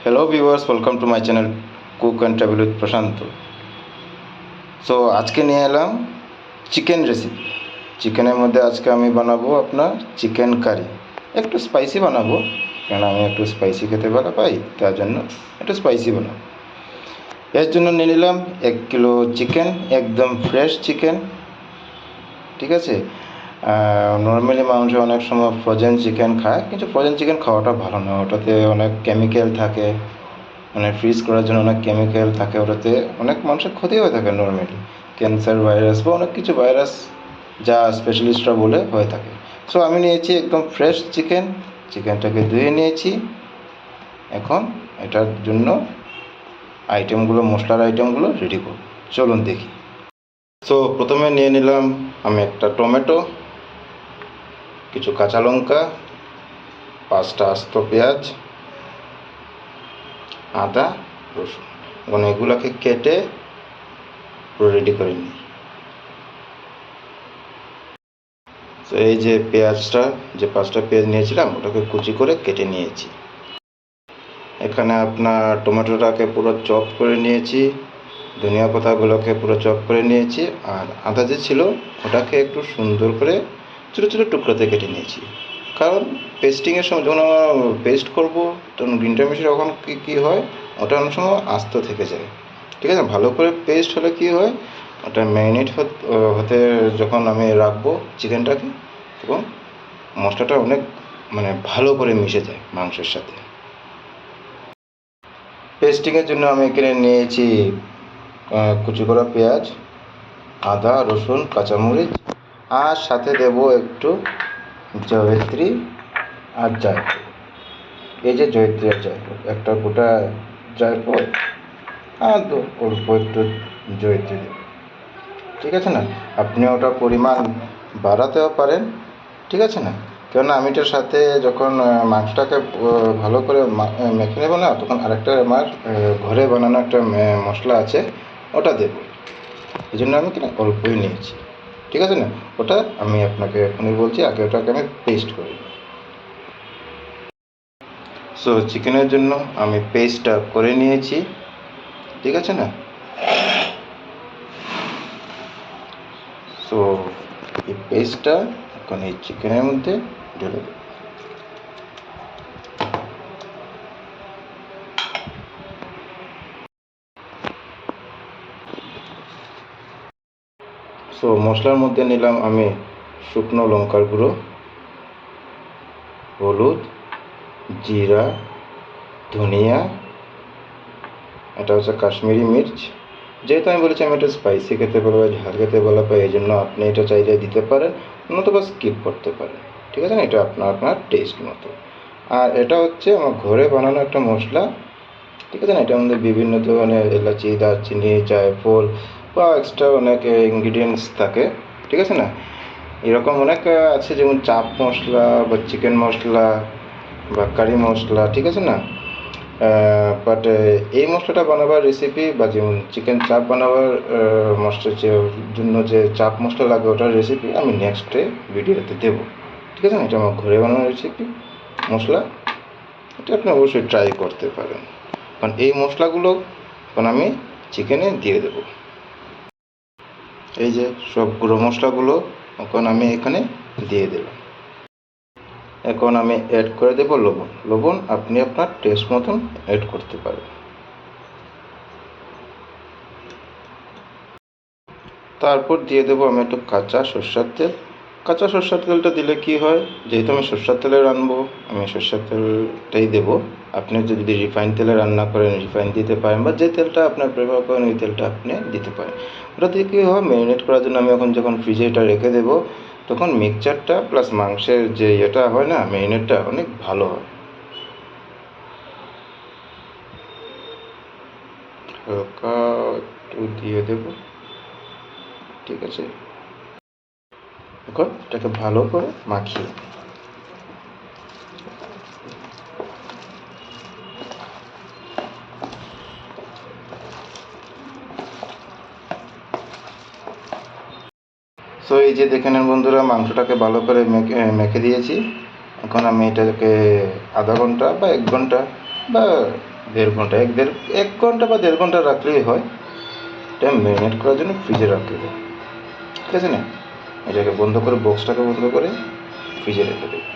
Hello viewers, welcome to my channel cook and travel with Prashant. So আজকে নিয়ে এলাম chicken recipe. চিকেনের মধ্যে আজকে আমি বানাবো আপনার চিকেন কারি। একটু স্পাইসি বানাবো, কারণ আমি একটু স্পাইসি খেতে ভালো পাই, তার জন্য একটু স্পাইসি বানাবো। এর জন্য নিয়ে নিলাম 1 কিলো চিকেন, একদম ফ্রেশ চিকেন। ঠিক আছে। নর্মালি মানুষ অনেক সময় ফ্রোজেন চিকেন খায়, কিন্তু ফ্রোজেন চিকেন খাওয়াটা ভালো না। ওটাতে অনেক কেমিক্যাল থাকে, মানে ফ্রিজ করার জন্য অনেক কেমিক্যাল থাকে, ওটাতে অনেক মানুষের ক্ষতি হয়ে থাকে। নর্মালি ক্যান্সার ভাইরাস বা অনেক কিছু ভাইরাস যা স্পেশালিস্টরা বলে হয়ে থাকে। সো আমি নিয়েছি একদম ফ্রেশ চিকেন, চিকেনটাকে ধুয়ে নিয়েছি। এখন এটার জন্য মশলার আইটেমগুলো রেডি করব, চলুন দেখি। সো প্রথমে নিয়ে নিলাম আমি একটা টমেটো, কিছু কাঁচা লঙ্কা, 5টা আস্ত পেঁয়াজ, আদা, রসুন। এখন এগুলোকে কেটে পুরো রেডি করে নিই। তো এই যে পেঁয়াজটা, যে 5টা পেঁয়াজ নিয়েছিলাম ওটাকে কুচি করে কেটে নিয়েছি। এখানে আপনার টমেটোটাকে পুরো চপ করে নিয়েছি, ধনিয়া পাতাগুলোকে পুরো চপ করে নিয়েছি, আর আদা যে ছিল ওটাকে একটু সুন্দর করে ছোটো ছোটো টুকরোতে কেটে নিয়েছি। কারণ পেস্টিংয়ের সময় যখন আমরা পেস্ট করবো তখন গ্রিনটা মিশিয়ে তখন কী হয়, ওটা অনেক সময় আস্ত থেকে যায়। ঠিক আছে, ভালো করে পেস্ট হলে কী হয়, ওটা ম্যারিনেট হতে যখন আমি রাখবো চিকেনটাকে, এবং মশলাটা অনেক ভালো করে মিশে যায় মাংসের সাথে। পেস্টিংয়ের জন্য আমি এখানে নিয়েছি কুচি করা পেঁয়াজ, আদা, রসুন, কাঁচামরিচ, আর সাথে দেব একটু জয়িত্রী আর জায়ফল। এই যে জয়িত্রী আর জায়ফল, একটা গোটা জায়ফল আর অল্প একটু জয়িত্রী দেব। ঠিক আছে না, আপনি ওটা পরিমাণ বাড়াতেও পারেন। ঠিক আছে না, কেননা আমি এটার সাথে যখন মাংসটাকে ভালো করে মেখে নেবো না, তখন আরেকটা আমার ঘরে বানানো একটা মশলা আছে, ওটা দেবো। এই জন্য আমি অল্পই নিয়েছি। ঠিক আছে না, ওটা আমি আপনাকে এখনই বলছি, আগে ওটাকে আমি পেস্ট করি। সো চিকেনের জন্য আমি পেস্টটা করে নিয়েছি। ঠিক আছে না, সো এই পেস্টটা এখন এই চিকেনের মধ্যে ঢেলে দেব। সো মশলার মধ্যে নিলাম আমি শুকনো লঙ্কার গুঁড়ো, হলুদ, জিরা, ধনিয়া, এটা হচ্ছে কাশ্মীরি মির্চ। যেহেতু আমি বলেছি আমি একটু স্পাইসি খেতে পারবো, ঝাল খেতে ভালো পাই, এই জন্য আপনি এটা চাইলে দিতে পারেন, নতুবা স্কিপ করতে পারেন। ঠিক আছে না, এটা আপনার টেস্ট মতো। আর এটা হচ্ছে আমার ঘরে বানানো একটা মশলা। ঠিক আছে না, এটার মধ্যে বিভিন্ন ধরনের এলাচি, দারচিনি, জায়ফল বা এক্সট্রা অনেক ইনগ্রিডিয়েন্টস থাকে। ঠিক আছে না, এরকম অনেক আছে, যেমন চাপ মশলা বা চিকেন মশলা বা কারি মশলা। ঠিক আছে না, বাট এই মশলাটা বানাবার রেসিপি, বা যেমন চিকেন চাপ বানাবার মশলার জন্য যে চাপ মশলা লাগে, ওটার রেসিপি আমি নেক্সটে ভিডিওতে দেবো। ঠিক আছে না, এটা আমার ঘরে বানানো রেসিপি মশলা, এটা আপনি অবশ্যই ট্রাই করতে পারেন। কারণ এই মশলাগুলো এখন আমি চিকেনে দিয়ে দেবো। এই যে সব গুঁড়ো মশলাগুলো এখন আমি এখানে দিয়ে দিলাম। এখন আমি অ্যাড করে দেবো লবণ। লবণ আপনি আপনার টেস্ট মতন অ্যাড করতে পারেন। তারপর দিয়ে দেবো আমি একটু কাঁচা সরষের তেল। কাঁচা সরষের তেলটা দিলে কি হয়, যেহেতু আমি সরষের তেলে রান্নবো, আমি সরষের তেলটাই দেবো। আপনি যদি রিফাইন তেলে রান্না করেন, রিফাইন দিতে পারেন, বা যে তেলটা আপনার প্রেফার করেন ওই তেলটা আপনি দিতে পারেন। ওটা দিয়ে কী হয়, ম্যারিনেট করার জন্য আমি যখন ফ্রিজে এটা রেখে দেবো, তখন মিক্সচারটা প্লাস মাংসের যে এটা হয় না, ম্যারিনেটটা অনেক ভালো হয়। হালকা একটু দিয়ে দেবো। ঠিক আছে, এখন এটাকে ভালো করে মাখিয়ে সো এই যে দেখে নেন বন্ধুরা, মাংসটাকে ভালো করে মেখে দিয়েছি। এখন আমি এটাকে আধা ঘন্টা বা 1 ঘন্টা বা দেড় ঘন্টা 1 ঘন্টা বা 1.5 ঘন্টা রাখলেই হয়। এটা ম্যারিনেট করার জন্য ফ্রিজে রাখতে দেয়, ঠিক আছে না? এটাকে বন্ধ করে, বক্সটাকে বন্ধ করে ফ্রিজে রেখে দেবে।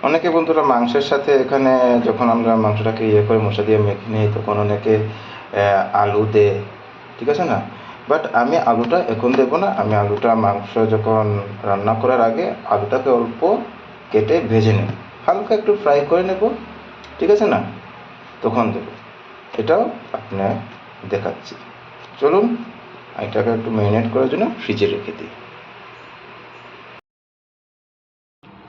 অনেকে বন্ধুরা মাংসের সাথে এখানে যখন আমরা মাংসটাকে করে মশলা দিয়ে মেখে নিই, তখন অনেকে আলু দেয়, ঠিক আছে না? বাট আমি আলুটা এখন দেবো না। আমি আলুটা মাংস যখন রান্না করার আগে আলুটাকে অল্প কেটে ভেজে নেব, হালকা একটু ফ্রাই করে নেব, ঠিক আছে না? তখন দেবো। এটাও আপনার দেখাচ্ছি। চলুন এটাকে একটু ম্যারিনেট করার জন্য ফ্রিজে রেখে দিই।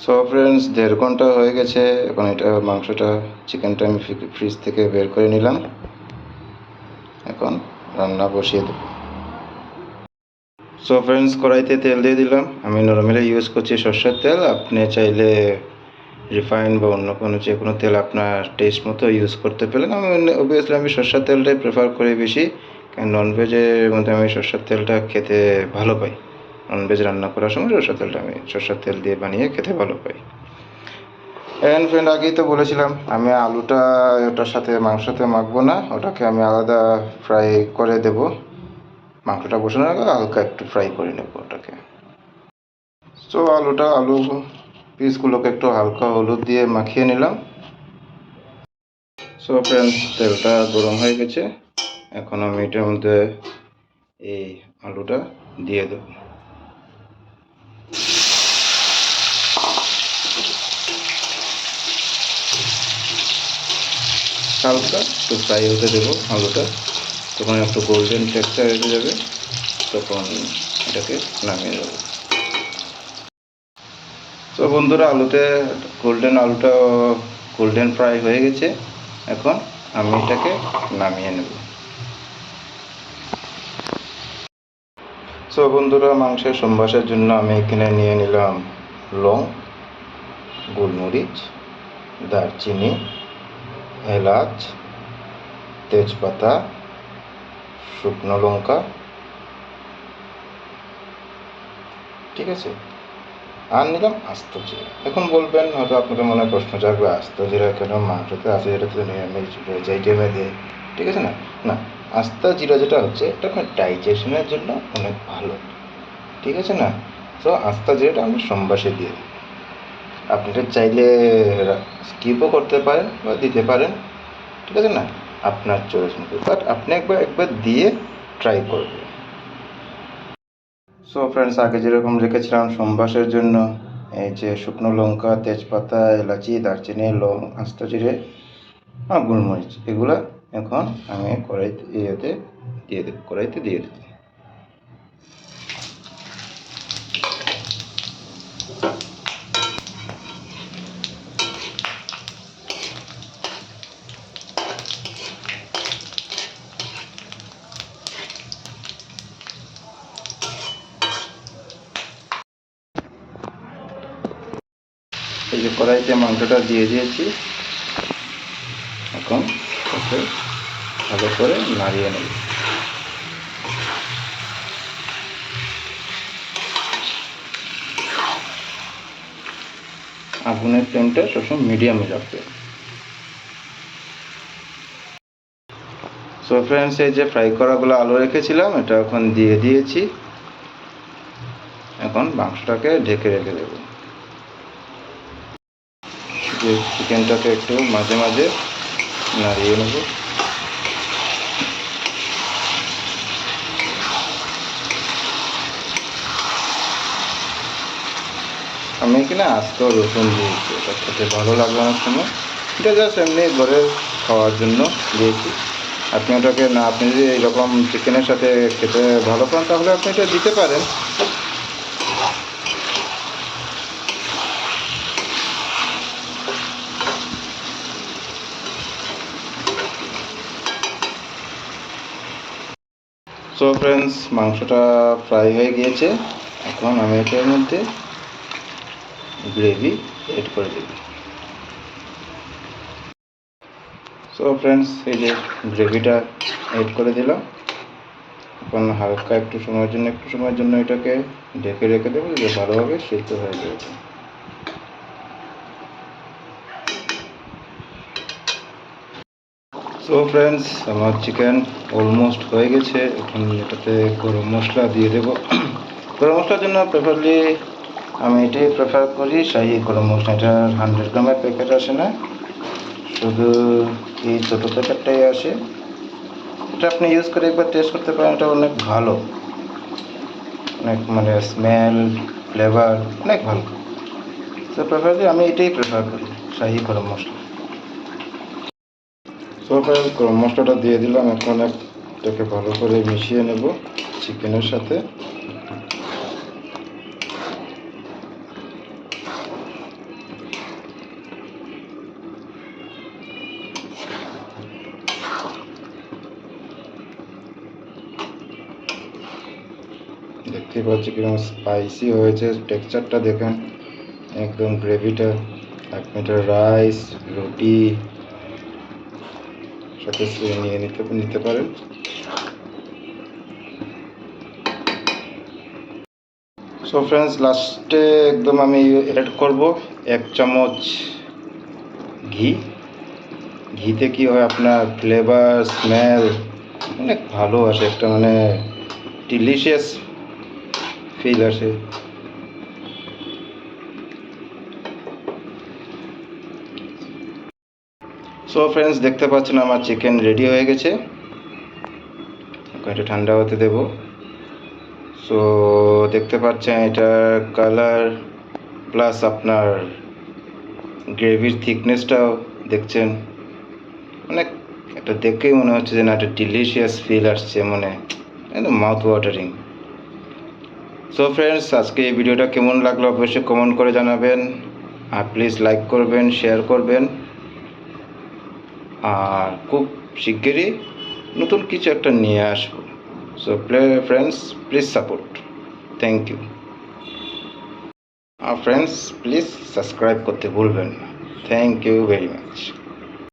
সো ফ্রেন্ডস, 1.5 ঘন্টা হয়ে গেছে। এখন এটা মাংসটা, চিকেনটা আমি ফ্রিজ থেকে বের করে নিলাম। এখন রান্না বসিয়ে দেবো। সো ফ্রেন্ডস, কড়াইতে তেল দিয়ে দিলাম। আমি নর্মালি ইউজ করছি সর্ষের তেল। আপনি চাইলে রিফাইন বা অন্য কোনো যে কোনো তেল আপনার টেস্ট মতো ইউজ করতে পারেন। অবভিয়াসলি আমি সর্ষের তেলটাই প্রেফার করি বেশি, কারণ ননভেজের মধ্যে আমি সর্ষের তেলটা খেতে ভালো পাই। ননভেজ রান্না করার সময় সর্ষের তেল দিয়ে বানিয়ে খেতে ভালো পাই। অ্যান্ড ফ্রেন্ড, আগেই তো বলেছিলাম আমি আলুটা ওটার সাথে মাংসতে মাখবো না, ওটাকে আমি আলাদা ফ্রাই করে দেব। মাংসটা বসানোর আগে হালকা একটু ফ্রাই করে নেব ওটাকে। সো আলু পিসগুলোকে একটু হালকা হলুদ দিয়ে মাখিয়ে নিলাম। সো ফ্রেন্ডস, তেলটা গরম হয়ে গেছে। এখন আমি এটার মধ্যে এই আলুটা দিয়ে দেব। হালকা একটু ফ্রাই হতে দেবো আলুটা, তখন একটু গোল্ডেন টেক্সচার এসে যাবে, তখন এটাকে নামিয়ে দেবো। তো বন্ধুরা, আলুটা গোল্ডেন ফ্রাই হয়ে গেছে। এখন আমি এটাকে নামিয়ে নেব। সো বন্ধুরা, মাংসের সম্বাসের জন্য আমি এখানে নিয়ে নিলাম লং, গোলমরিচ, দারচিনি, এলাচ, তেজপাতা, শুকনো লঙ্কা, ঠিক আছে? আর নিলাম আস্ত জিরা। এখন বলবেন হয়তো আপনাদের মনে প্রশ্ন জাগবে, আস্ত জিরা কেন মাংসতে আছে? যেটা তো নিরামিষ ভেজ আইটেমে দেয়, ঠিক আছে না? না, আস্তা জিরা যেটা হচ্ছে এটা আপনার ডাইজেশনের জন্য অনেক ভালো, ঠিক আছে না? তো আস্তা জিরাটা আমরা সম্বাসে দিয়ে দিই। আপনারা চাইলে স্কিপও করতে পারেন বা দিতে পারেন, ঠিক আছে না? আপনার চয়েস মতো, বাট আপনি একবার দিয়ে ট্রাই করবেন। সো ফ্রেন্ডস, আগে যেরকম রেখেছিলাম সম্বাসের জন্য, এই যে শুকনো লঙ্কা, তেজপাতা, এলাচি, দারচিনি, লং, আস্ত জিরে আর গোলমরিচ, এগুলা এখন আমি কড়াইতে দিয়ে দেবো। এই যে কড়াইতে মাংসটা দিয়ে দিয়েছি, এখন ওকে ভালো করে নাড়িয়ে নেব। আগুনের ফ্লেমটা সবসময় মিডিয়ামে রাখবে। সো ফ্রেন্ডস, এই যে ফ্রাই করাগুলো আলু রেখেছিলাম, এটা এখন দিয়ে দিয়েছি। এখন মাংসটাকে ঢেকে রেখে দেবো। যে চিকেনটাকে একটু মাঝে মাঝে নাড়িয়ে নেব। আমি এখানে আস্ত রসুন দিয়েছি, এটা খেতে ভালো লাগবে অনেক সময়। এটা জাস্ট এমনি ঘরে খাওয়ার জন্য দিয়েছি। আপনি যদি এইরকম চিকেনের সাথে খেতে ভালো পান, তাহলে আপনি এটা দিতে পারেন। সো ফ্রেন্ডস, মাংসটা ফ্রাই হয়ে গিয়েছে। এখন আমি এটার মধ্যে গ্রেভি এড করে দেব। সো ফ্রেন্ডস, এই যে গ্রেভিটা এড করে দিলাম। এখন হালকা একটু সময়ের জন্য এটাকে ঢেকে রেখে দেবো, যে ভালোভাবে সিদ্ধ হয়ে যাবে। সো ফ্রেন্ডস, আমার চিকেন অলমোস্ট হয়ে গেছে। এখন এটাতে গরম মশলা দিয়ে দেবো। গরম মশলার জন্য প্রেফারলি আমি এটাই প্রেফার করি, শাহি গরম মশলা। এটা 100 গ্রামের প্যাকেট আসে না, শুধু এই ছোটো প্যাকেটটাই আসে। এটা আপনি ইউজ করে একবার টেস্ট করতে পারেন, এটা অনেক ভালো, অনেক মানে স্মেল ফ্লেভার অনেক ভালো। তো প্রেফারলি আমি এটাই প্রেফার করি, শাহি গরম মশলা। সো ফ্রেন্ডস, গরম মশলাটা দিয়ে দিলাম। এখন এটাকে ভালো করে মিশিয়ে নেব চিকেনের সাথে। দেখতে পাচ্ছি কিরকম স্পাইসি হয়েছে, টেক্সচারটা দেখেন, একদম গ্রেভিটা। আপনি এটা রাইস, রুটি সাথে নিয়ে নিতে পারেন। সো ফ্রেন্ডস, লাস্টে একদম আমি অ্যাড করব 1 চামচ ঘি। ঘিতে কি হয়, আপনার ফ্লেভার স্মেল অনেক ভালো আসে, একটা মানে ডিলিশিয়াস ফিল আসে। সো ফ্রেন্ডস, দেখতে পাচ্ছেন আমার চিকেন রেডি হয়ে গেছে। এটা ঠান্ডা হতে দেব। সো দেখতে পাচ্ছেন এটা কালার প্লাস আপনার গ্রেভির থিকনেসটাও দেখছেন, অনেক এটা দেখেই মনে হচ্ছে যে না, একটা ডিলিশিয়াস ফিল আসছে, মানে একদম মাউথ ওয়াটারিং। সো ফ্রেন্ডস, আজকে এই ভিডিওটা কেমন লাগলো অবশ্যই কমেন্ট করে জানাবেন, আর প্লিজ লাইক করবেন, শেয়ার করবেন। আর খুব শিগগিরই নতুন কিছু একটা নিয়ে আসবো। So friends, please support. Thank you. আর ফ্রেন্ডস, প্লিজ সাবস্ক্রাইব করতে ভুলবেন না। Thank you very much.